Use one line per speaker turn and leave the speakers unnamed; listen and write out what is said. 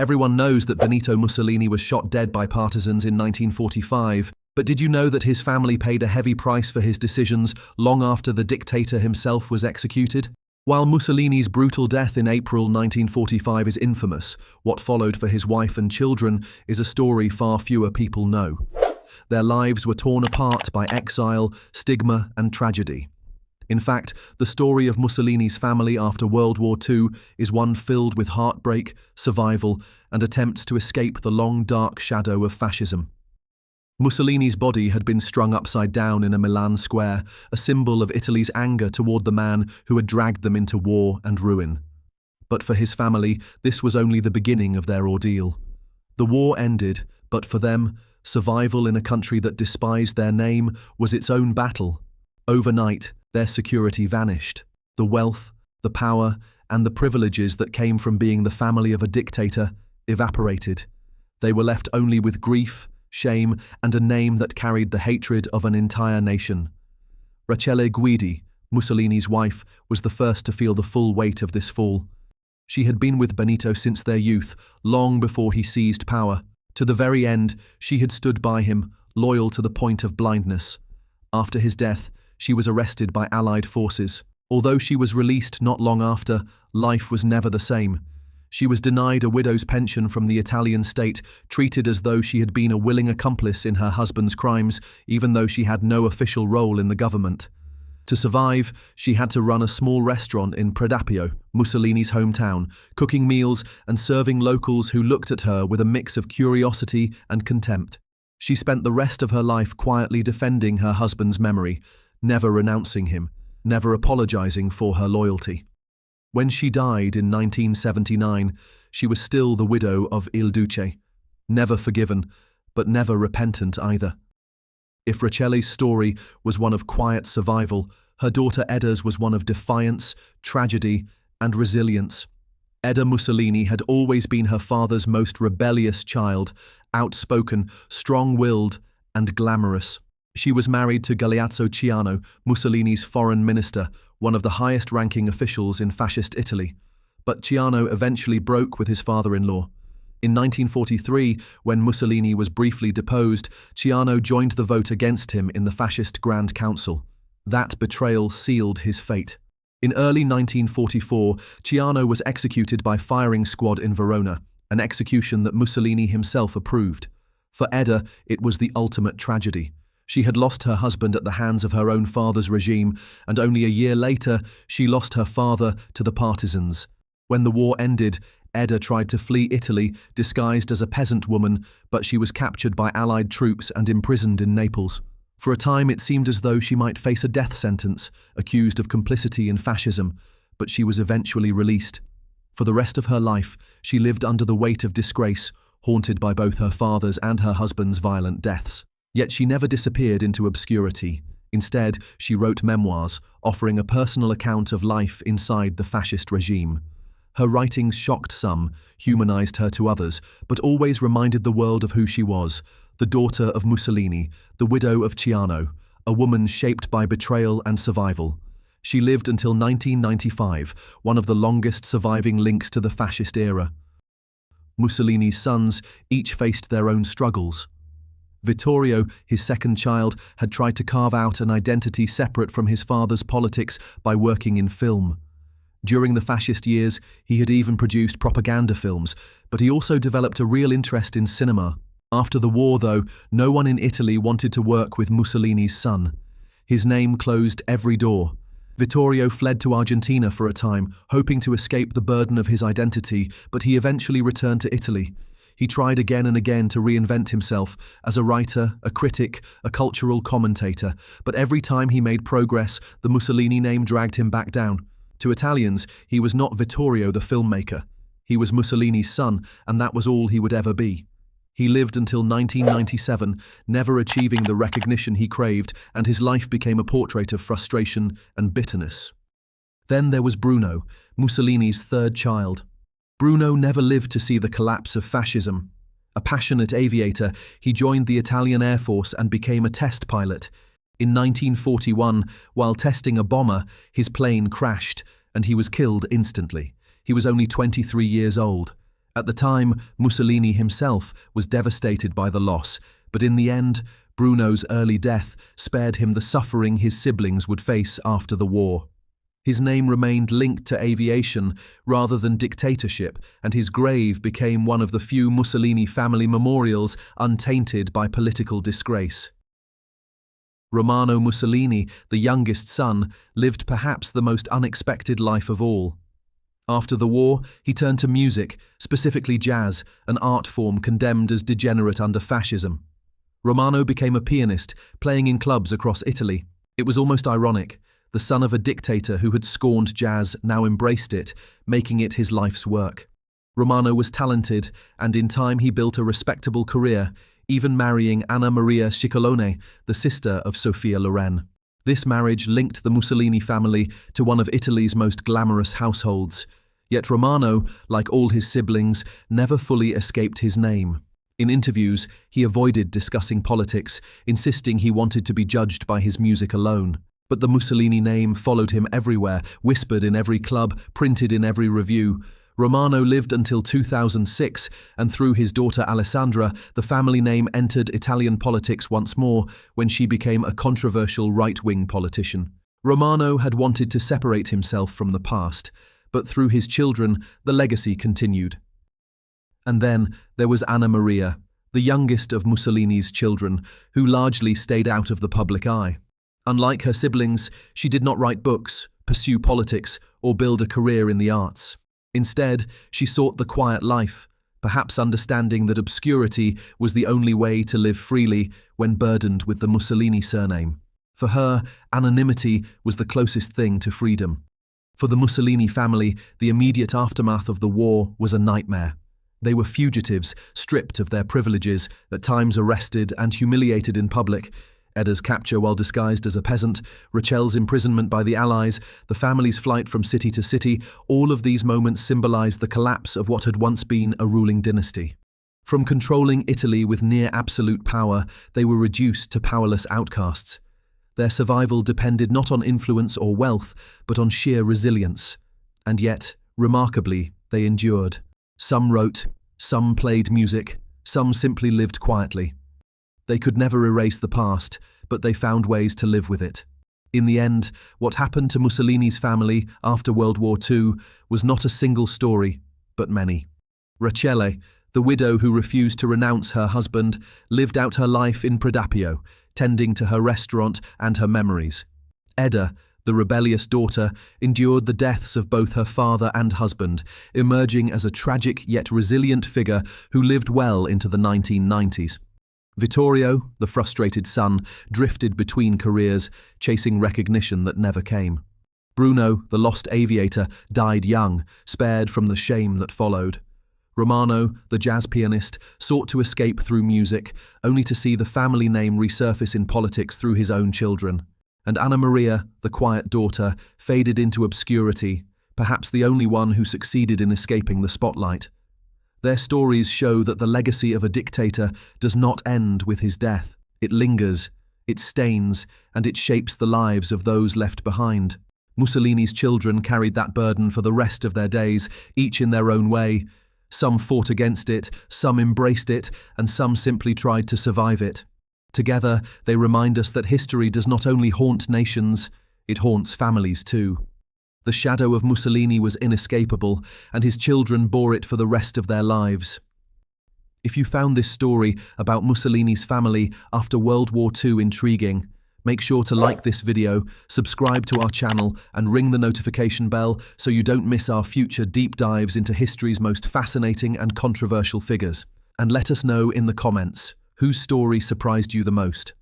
Everyone knows that Benito Mussolini was shot dead by partisans in 1945, but did you know that his family paid a heavy price for his decisions long after the dictator himself was executed? While Mussolini's brutal death in April 1945 is infamous, what followed for his wife and children is a story far fewer people know. Their lives were torn apart by exile, stigma, and tragedy. In fact, the story of Mussolini's family after World War II is one filled with heartbreak, survival, and attempts to escape the long dark shadow of fascism. Mussolini's body had been strung upside down in a Milan square, a symbol of Italy's anger toward the man who had dragged them into war and ruin. But for his family, this was only the beginning of their ordeal. The war ended, but for them, survival in a country that despised their name was its own battle. Overnight, their security vanished. The wealth, the power, and the privileges that came from being the family of a dictator evaporated. They were left only with grief, shame, and a name that carried the hatred of an entire nation. Rachele Guidi, Mussolini's wife, was the first to feel the full weight of this fall. She had been with Benito since their youth, long before he seized power. To the very end, she had stood by him, loyal to the point of blindness. After his death, she was arrested by Allied forces. Although she was released not long after, life was never the same. She was denied a widow's pension from the Italian state, treated as though she had been a willing accomplice in her husband's crimes, even though she had no official role in the government. To survive, she had to run a small restaurant in Predappio, Mussolini's hometown, cooking meals and serving locals who looked at her with a mix of curiosity and contempt. She spent the rest of her life quietly defending her husband's memory, never renouncing him, never apologizing for her loyalty. When she died in 1979, she was still the widow of Il Duce, never forgiven, but never repentant either. If Rachele's story was one of quiet survival, her daughter Edda's was one of defiance, tragedy, and resilience. Edda Mussolini had always been her father's most rebellious child, outspoken, strong-willed, and glamorous. She was married to Galeazzo Ciano, Mussolini's foreign minister, one of the highest-ranking officials in fascist Italy. But Ciano eventually broke with his father-in-law. In 1943, when Mussolini was briefly deposed, Ciano joined the vote against him in the fascist Grand Council. That betrayal sealed his fate. In early 1944, Ciano was executed by firing squad in Verona, an execution that Mussolini himself approved. For Edda, it was the ultimate tragedy. She had lost her husband at the hands of her own father's regime, and only a year later, she lost her father to the partisans. When the war ended, Edda tried to flee Italy, disguised as a peasant woman, but she was captured by Allied troops and imprisoned in Naples. For a time, it seemed as though she might face a death sentence, accused of complicity in fascism, but she was eventually released. For the rest of her life, she lived under the weight of disgrace, haunted by both her father's and her husband's violent deaths. Yet she never disappeared into obscurity. Instead, she wrote memoirs, offering a personal account of life inside the fascist regime. Her writings shocked some, humanized her to others, but always reminded the world of who she was, the daughter of Mussolini, the widow of Ciano, a woman shaped by betrayal and survival. She lived until 1995, one of the longest surviving links to the fascist era. Mussolini's sons each faced their own struggles. Vittorio, his second child, had tried to carve out an identity separate from his father's politics by working in film. During the fascist years, he had even produced propaganda films, but he also developed a real interest in cinema. After the war, though, no one in Italy wanted to work with Mussolini's son. His name closed every door. Vittorio fled to Argentina for a time, hoping to escape the burden of his identity, but he eventually returned to Italy. He tried again and again to reinvent himself as a writer, a critic, a cultural commentator, but every time he made progress, the Mussolini name dragged him back down. To Italians, he was not Vittorio the filmmaker. He was Mussolini's son, and that was all he would ever be. He lived until 1997, never achieving the recognition he craved, and his life became a portrait of frustration and bitterness. Then there was Bruno, Mussolini's third child. Bruno never lived to see the collapse of fascism. A passionate aviator, he joined the Italian Air Force and became a test pilot. In 1941, while testing a bomber, his plane crashed, and he was killed instantly. He was only 23 years old. At the time, Mussolini himself was devastated by the loss, but in the end, Bruno's early death spared him the suffering his siblings would face after the war. His name remained linked to aviation rather than dictatorship, and his grave became one of the few Mussolini family memorials untainted by political disgrace. Romano Mussolini, the youngest son, lived perhaps the most unexpected life of all. After the war, he turned to music, specifically jazz, an art form condemned as degenerate under fascism. Romano became a pianist, playing in clubs across Italy. It was almost ironic. The son of a dictator who had scorned jazz now embraced it, making it his life's work. Romano was talented, and in time he built a respectable career, even marrying Anna Maria Ciccolone, the sister of Sophia Loren. This marriage linked the Mussolini family to one of Italy's most glamorous households. Yet Romano, like all his siblings, never fully escaped his name. In interviews, he avoided discussing politics, insisting he wanted to be judged by his music alone. But the Mussolini name followed him everywhere, whispered in every club, printed in every review. Romano lived until 2006, and through his daughter Alessandra, the family name entered Italian politics once more when she became a controversial right-wing politician. Romano had wanted to separate himself from the past, but through his children, the legacy continued. And then there was Anna Maria, the youngest of Mussolini's children, who largely stayed out of the public eye. Unlike her siblings, she did not write books, pursue politics, or build a career in the arts. Instead, she sought the quiet life, perhaps understanding that obscurity was the only way to live freely when burdened with the Mussolini surname. For her, anonymity was the closest thing to freedom. For the Mussolini family, the immediate aftermath of the war was a nightmare. They were fugitives, stripped of their privileges, at times arrested and humiliated in public. Edda's capture while disguised as a peasant, Rachele's imprisonment by the Allies, the family's flight from city to city, all of these moments symbolized the collapse of what had once been a ruling dynasty. From controlling Italy with near absolute power, they were reduced to powerless outcasts. Their survival depended not on influence or wealth, but on sheer resilience. And yet, remarkably, they endured. Some wrote, some played music, some simply lived quietly. They could never erase the past, but they found ways to live with it. In the end, what happened to Mussolini's family after World War II was not a single story, but many. Rachele, the widow who refused to renounce her husband, lived out her life in Predappio, tending to her restaurant and her memories. Edda, the rebellious daughter, endured the deaths of both her father and husband, emerging as a tragic yet resilient figure who lived well into the 1990s. Vittorio, the frustrated son, drifted between careers, chasing recognition that never came. Bruno, the lost aviator, died young, spared from the shame that followed. Romano, the jazz pianist, sought to escape through music, only to see the family name resurface in politics through his own children. And Anna Maria, the quiet daughter, faded into obscurity, perhaps the only one who succeeded in escaping the spotlight. Their stories show that the legacy of a dictator does not end with his death. It lingers, it stains, and it shapes the lives of those left behind. Mussolini's children carried that burden for the rest of their days, each in their own way. Some fought against it, some embraced it, and some simply tried to survive it. Together, they remind us that history does not only haunt nations, it haunts families too. The shadow of Mussolini was inescapable, and his children bore it for the rest of their lives. If you found this story about Mussolini's family after World War II intriguing, make sure to like this video, subscribe to our channel, and ring the notification bell so you don't miss our future deep dives into history's most fascinating and controversial figures. And let us know in the comments, whose story surprised you the most?